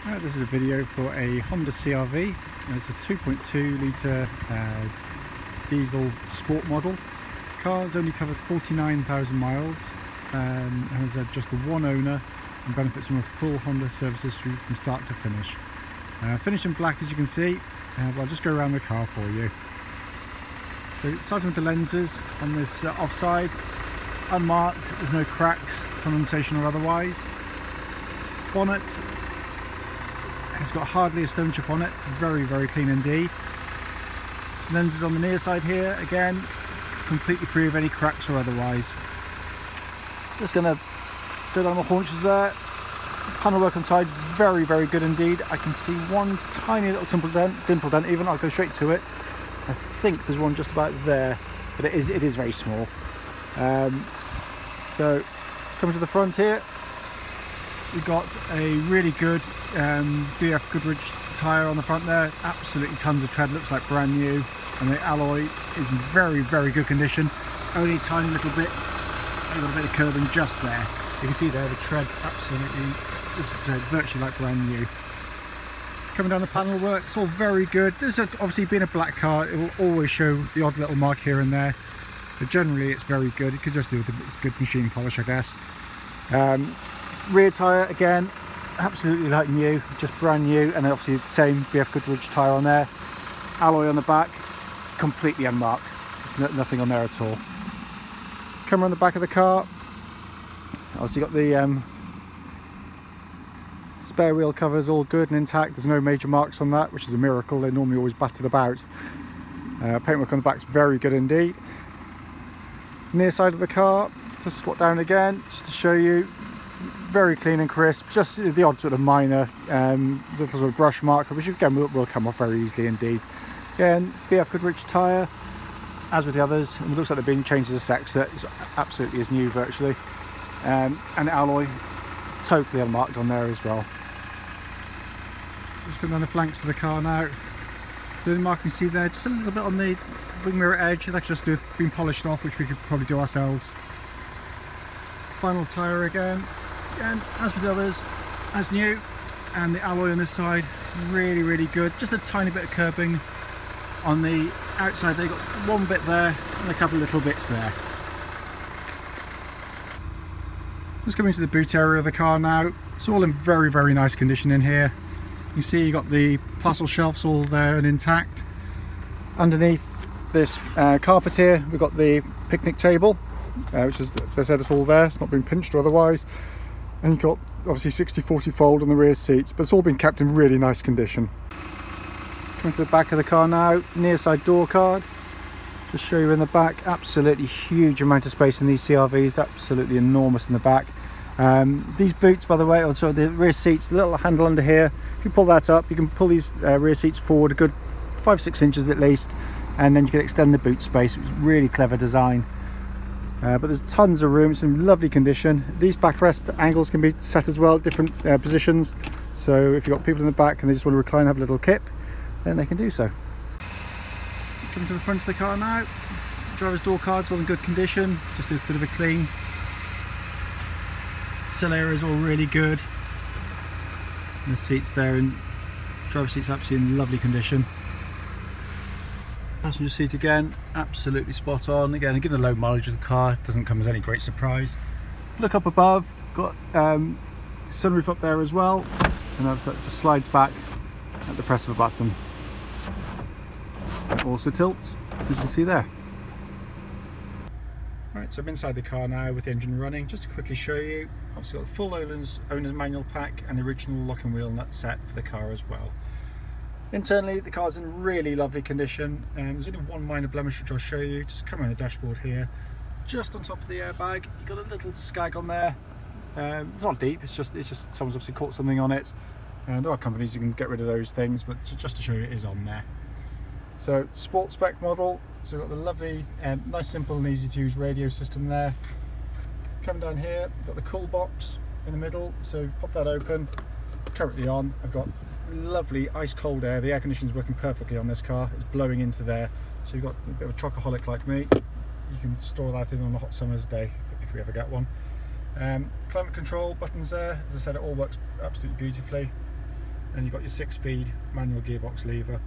This is a video for a Honda CR-V. It's a 2.2 litre diesel sport model. The car's only covered 49,000 miles, has just the one owner and benefits from a full Honda service history from start to finish. Finished in black, as you can see, but I'll just go around the car for you. So starting with the lenses on this offside, unmarked, there's no cracks, condensation or otherwise. Bonnet has got hardly a stone chip on it, very clean indeed. Lenses on the near side here, again, completely free of any cracks or otherwise. Just going to go down the haunches there. Panel work on side, very good indeed. I can see one tiny little dimple dent even. I'll go straight to it. I think there's one just about there, but it is very small. So coming to the front here, we've got a really good BF Goodrich tyre on the front there. Absolutely tons of tread, looks like brand new, and the alloy is in very good condition. Only a tiny little bit, I've got a bit of curbing just there. You can see there the tread's absolutely, virtually like brand new. Coming down the panel work, it's all very good. This obviously being a black car, it will always show the odd little mark here and there, but generally it's very good. It could just do with a good machine polish, I guess. Rear tyre again, absolutely like new, just brand new, and obviously the same BF Goodrich tyre on there. Alloy on the back, completely unmarked. There's nothing on there at all. Camera on the back of the car. Obviously got the spare wheel covers all good and intact. There's no major marks on that, which is a miracle. They're normally always battered about. Paintwork on the back is very good indeed. Near side of the car, just squat down again, just to show you. Very clean and crisp, just the odd sort of minor little sort of brush mark, which again will come off very easily indeed. Again, BF Goodrich tyre, as with the others, and it looks like they've been changed as a sector. It's absolutely as new virtually, and alloy totally unmarked on there as well. Just going down the flanks of the car now. The only mark you see there, just a little bit on the wing mirror edge. That's just been polished off, which we could probably do ourselves. Final tyre again, as with the others, as new, and the alloy on this side really good. Just a tiny bit of curbing on the outside. They got one bit there and a couple of little bits there. Just coming to the boot area of the car now. It's all in very nice condition in here. You see you got the parcel shelves all there and intact. Underneath this carpet here, we've got the picnic table, which is, as I said, it's all there. It's not been pinched or otherwise. And you've got obviously 60/40 fold on the rear seats, but it's all been kept in really nice condition. Coming to the back of the car now, near side door card. Just show you in the back, absolutely huge amount of space in these CR-Vs, absolutely enormous in the back. These boots, by the way, also the rear seats, the little handle under here, if you pull that up, you can pull these rear seats forward a good 5-6 inches at least, and then you can extend the boot space. It's really clever design. But there's tons of room, it's in lovely condition. These backrest angles can be set as well at different positions, so if you've got people in the back and they just want to recline and have a little kip, then they can do so. Coming to the front of the car now, driver's door cards all in good condition, just a bit of a clean. Sill area is all really good, and the seats there, and driver's seats absolutely in lovely condition. Passenger seat again, absolutely spot on. Again, given the low mileage of the car, it doesn't come as any great surprise. Look up above, got sunroof up there as well, and that just slides back at the press of a button. It also tilts, as you can see there. Right, so I'm inside the car now with the engine running. Just to quickly show you, obviously got the full owner's manual pack and the original lock and wheel nut set for the car as well. Internally, the car's in really lovely condition, and there's only one minor blemish which I'll show you. Just come around the dashboard here, just on top of the airbag, you've got a little scag on there. It's not deep, it's just someone's obviously caught something on it, and there are companies who can get rid of those things, but just to show you, it is on there. So sport spec model, so we've got the lovely nice, simple and easy to use radio system there. Come down here, we've got the cool box in the middle, so pop that open. Currently on, I've got lovely ice cold air. The air conditioning is working perfectly on this car. It's blowing into there, so you've got a bit of a chocoholic like me, you can store that in on a hot summer's day if we ever get one. Climate control buttons there, as I said, it all works absolutely beautifully. and you've got your 6-speed manual gearbox lever.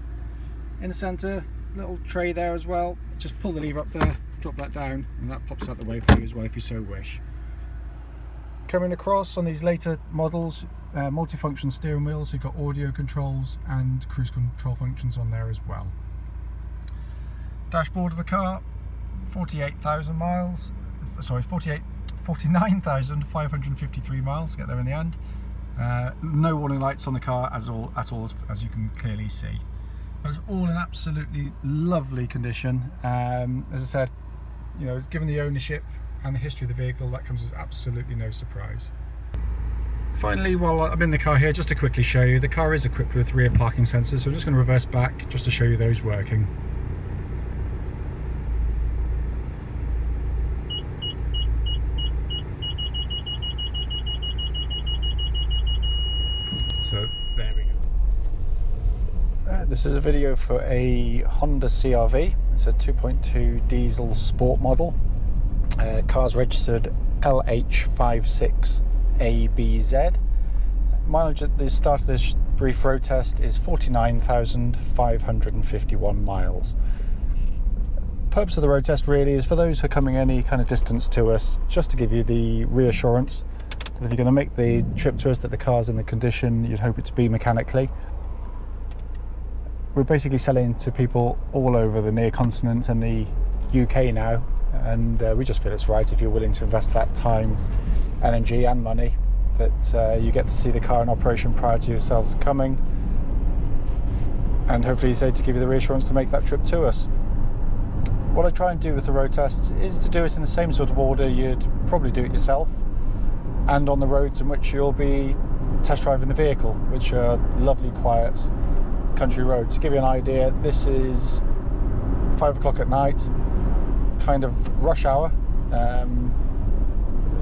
In the centre, little tray there as well. Just pull the lever up there, drop that down, and that pops out the way for you as well if you so wish. Coming across on these later models, multifunction steering wheels, so you've got audio controls and cruise control functions on there as well. Dashboard of the car, 48,000 miles, sorry, 49,553 miles, get there in the end. No warning lights on the car at all, as you can clearly see. But it's all in absolutely lovely condition. As I said, you know, given the ownership and the history of the vehicle, that comes as absolutely no surprise. Finally, while I'm in the car here, just to quickly show you, the car is equipped with rear parking sensors, so I'm just going to reverse back just to show you those working. So there we go. This is a video for a Honda CR-V. It's a 2.2 diesel sport model. Car's registered LH56ABZ. Mileage at the start of this brief road test is 49,551 miles. Purpose of the road test really is for those who are coming any kind of distance to us, just to give you the reassurance that if you're going to make the trip to us, that the car's in the condition you'd hope it to be mechanically. We're basically selling to people all over the near continent and the UK now, and we just feel it's right, if you're willing to invest that time, energy and money, that you get to see the car in operation prior to yourselves coming, and hopefully say to give you the reassurance to make that trip to us. What I try and do with the road tests is to do it in the same sort of order you'd probably do it yourself, and on the roads in which you'll be test driving the vehicle, which are lovely, quiet country roads. To give you an idea, this is 5 o'clock at night, kind of rush hour,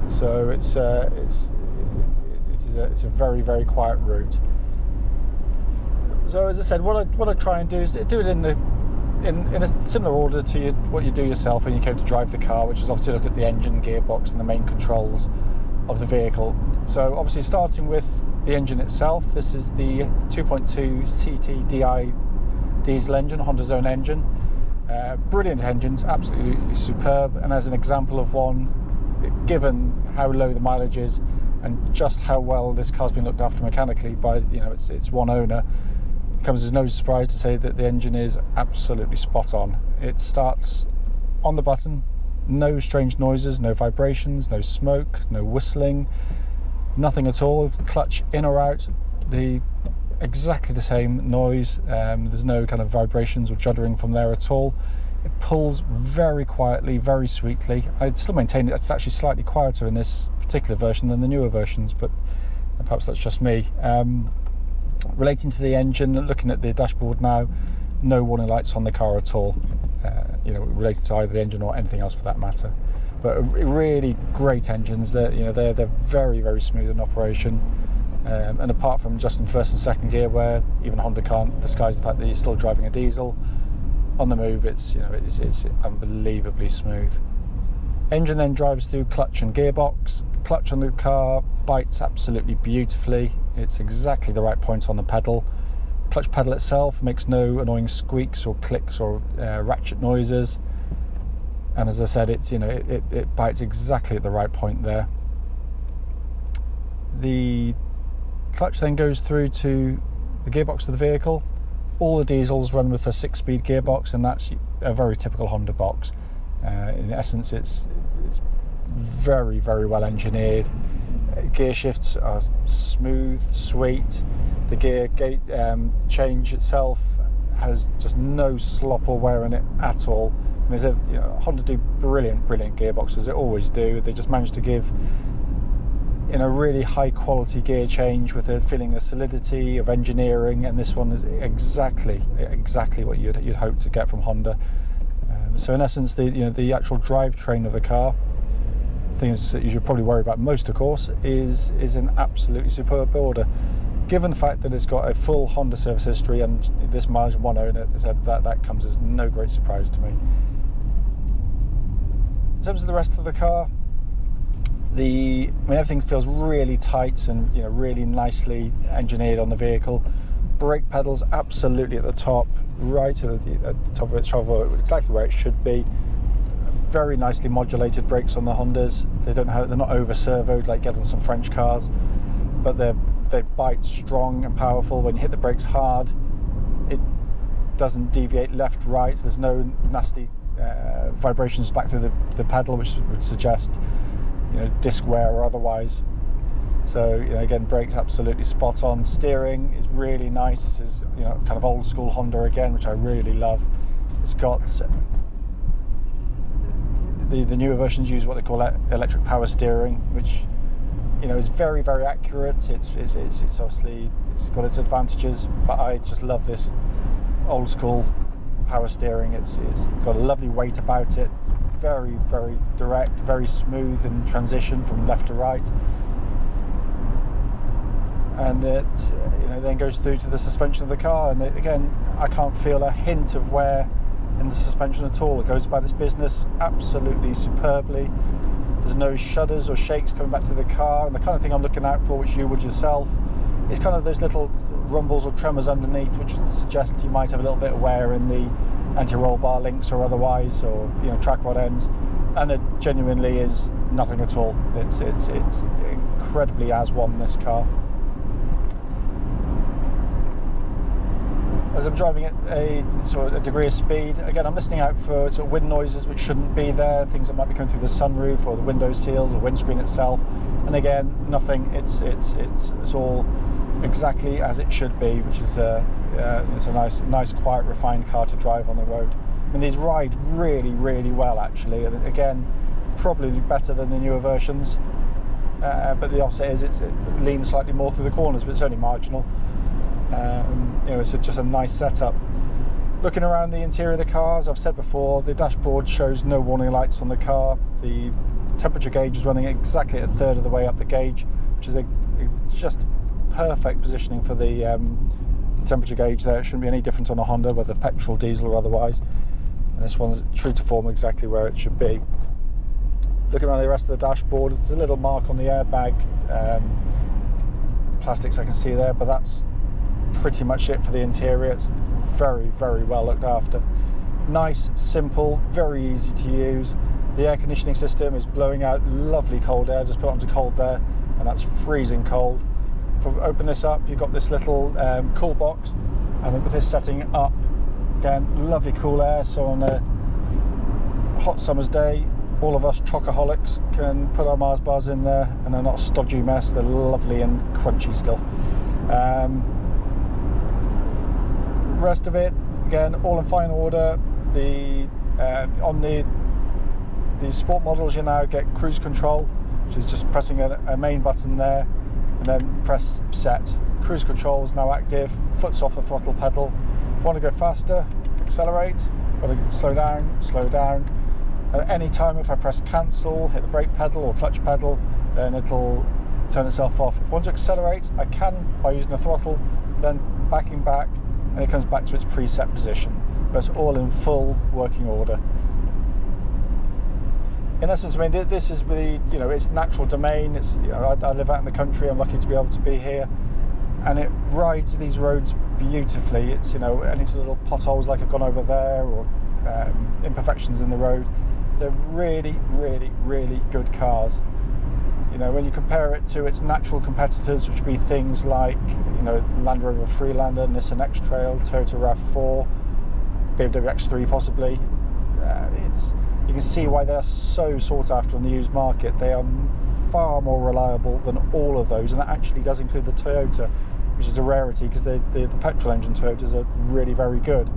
so it's a very, very quiet route. So as I said, what I try and do is do it in a similar order to what you do yourself when you came to drive the car, which is obviously look at the engine, gearbox and the main controls of the vehicle. So obviously starting with the engine itself, this is the 2.2 CTDi diesel engine, Honda's own engine. Brilliant engines, absolutely superb, and as an example of one, given how low the mileage is and just how well this car's been looked after mechanically by, you know, its one owner, it comes as no surprise to say that the engine is absolutely spot on. It starts on the button, no strange noises, no vibrations, no smoke, no whistling, nothing at all. Clutch in or out, exactly the same noise. There's no kind of vibrations or juddering from there at all. It pulls very quietly, very sweetly. I'd still maintain it's actually slightly quieter in this particular version than the newer versions, but perhaps that's just me. Relating to the engine, looking at the dashboard now, no warning lights on the car at all, you know, related to either the engine or anything else for that matter. But really great engines. They're very, very smooth in operation. And apart from just in first and second gear, where even Honda can't disguise the fact that you're still driving a diesel, on the move it's unbelievably smooth. Engine then drives through clutch and gearbox. Clutch on the car bites absolutely beautifully. It's exactly the right point on the pedal. Clutch pedal itself makes no annoying squeaks or clicks or ratchet noises. And as I said, it bites exactly at the right point there. The clutch then goes through to the gearbox of the vehicle. All the diesels run with a 6-speed gearbox, and that's a very typical Honda box. In essence, it's very, very well engineered. Gear shifts are smooth, sweet. The gear gate change itself has just no slop or wear in it at all. I mean, Honda do brilliant gearboxes, they always do. They just manage to give in a really high quality gear change with a feeling of solidity, of engineering, and this one is exactly what you'd hope to get from Honda. So in essence, the actual drivetrain of the car, things that you should probably worry about most, of course, is in absolutely superb order. Given the fact that it's got a full Honda service history and this mileage and one owner, that comes as no great surprise to me. In terms of the rest of the car, everything feels really tight and really nicely engineered on the vehicle. brake pedals absolutely at the top, right at the top of its shovel, exactly where it should be. Very nicely modulated brakes on the Hondas. They're not over servoed like get on some French cars, but they bite strong and powerful. When you hit the brakes hard, it doesn't deviate left, right. There's no nasty vibrations back through the pedal, which would suggest, you know, disc wear or otherwise. So, you know, again, brakes absolutely spot on. Steering is really nice. This is, you know, kind of old school Honda again, which I really love. It's got the newer versions use what they call electric power steering, which, you know, is very, very accurate. It's obviously, it's got its advantages, but I just love this old school power steering. It's got a lovely weight about it. Very, very direct, very smooth in transition from left to right. And it, you know, then goes through to the suspension of the car, and again, I can't feel a hint of wear in the suspension at all. It goes about its business absolutely superbly. There's no shudders or shakes coming back through the car, and the kind of thing I'm looking out for, which you would yourself, is kind of those little rumbles or tremors underneath, which would suggest you might have a little bit of wear in the anti-roll bar links or otherwise, or, you know, track rod ends. And it genuinely is nothing at all. It's incredibly as one, this car. As I'm driving at a sort of a degree of speed, again, I'm listening out for sort of wind noises which shouldn't be there, things that might be coming through the sunroof or the window seals or windscreen itself. And again, nothing. It's all exactly as it should be, which is it's a nice, quiet, refined car to drive on the road. I mean, these ride really, really well, actually. And again, probably better than the newer versions. But the offset is it leans slightly more through the corners, but it's only marginal. You know, it's just a nice setup. Looking around the interior of the car, as I've said before, the dashboard shows no warning lights on the car. The temperature gauge is running exactly a third of the way up the gauge, which is just perfect positioning for the temperature gauge there. It shouldn't be any different on a Honda, whether petrol, diesel or otherwise. And this one's true to form, exactly where it should be. Looking around the rest of the dashboard, there's a little mark on the airbag. Plastics I can see there, but that's pretty much it for the interior. It's very, very well looked after. Nice, simple, very easy to use. The air conditioning system is blowing out lovely cold air. Just put it onto cold there, and that's freezing cold. If I open this up, you've got this little cool box, and then with this setting up, again, lovely cool air. So on a hot summer's day, all of us chocoholics can put our Mars bars in there, and they're not a stodgy mess. They're lovely and crunchy still. Rest of it, again, all in fine order. On the sport models, you now get cruise control, which is just pressing a main button there, and then press set. Cruise control is now active. Foot's off the throttle pedal. If you want to go faster, accelerate. Want to slow down. At any time, if I press cancel, hit the brake pedal or clutch pedal, then it'll turn itself off. If I want to accelerate, I can by using the throttle, then backing back, and it comes back to its preset position. But it's all in full working order. In essence, I mean, this is the, you know, it's natural domain. It's, you know, I live out in the country. I'm lucky to be able to be here, and it rides these roads beautifully. It's, you know, any little potholes like I've gone over there, or imperfections in the road, they're really, really, really good cars. You know, when you compare it to its natural competitors, which would be things like, you know, Land Rover Freelander, Nissan X-Trail, Toyota RAV4, BMW X3 possibly, you can see why they're so sought after on the used market. They are far more reliable than all of those, and that actually does include the Toyota, which is a rarity because the petrol engine Toyotas are really very good,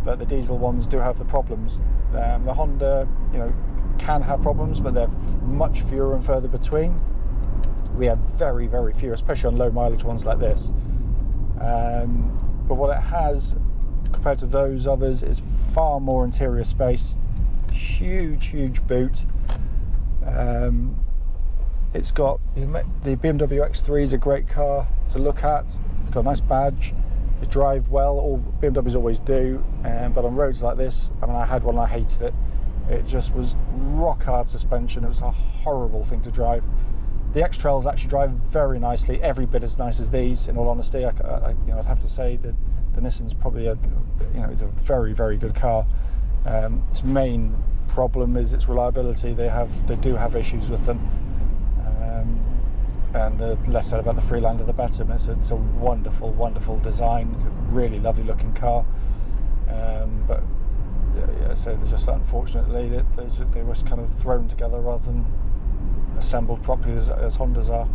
but the diesel ones do have the problems. The Honda, you know, can have problems, but they're much fewer and further between. We have very, very few, especially on low mileage ones like this. But what it has compared to those others is far more interior space. Huge boot. It's got the BMW X3 is a great car to look at. It's got a nice badge. They drive well. All BMWs always do. But on roads like this, I mean, I had one and I hated it. It just was rock hard suspension. It was a horrible thing to drive. The X-Trails actually drive very nicely, every bit as nice as these. In all honesty, I'd have to say that the Nissan's probably it's a very, very good car. Its main problem is its reliability. They do have issues with them, and the less said about the Freelander, the better. It's a wonderful, wonderful design. It's a really lovely looking car, but so just unfortunately they were kind of thrown together rather than assembled properly as Hondas are.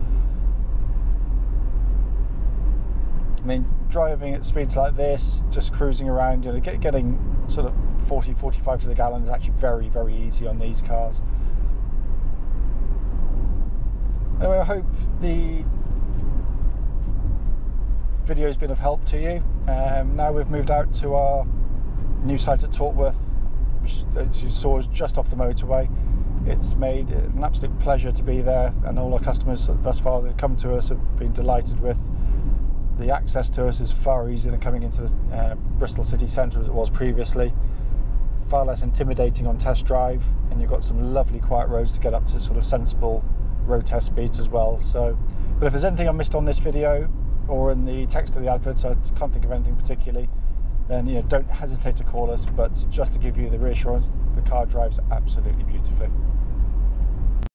I mean, driving at speeds like this, just cruising around, getting sort of 40-45 to the gallon is actually very, very easy on these cars. Anyway, I hope the video has been of help to you. Now we've moved out to our new site at Tortworth, which, as you saw, is just off the motorway. It's made it an absolute pleasure to be there, and all our customers thus far that have come to us have been delighted with. The access to us is far easier than coming into the Bristol city centre as it was previously. Far less intimidating on test drive, and you've got some lovely quiet roads to get up to sort of sensible road test speeds as well. So, but if there's anything I missed on this video or in the text of the advert, I can't think of anything particularly, then don't hesitate to call us. But just to give you the reassurance, the car drives absolutely beautifully.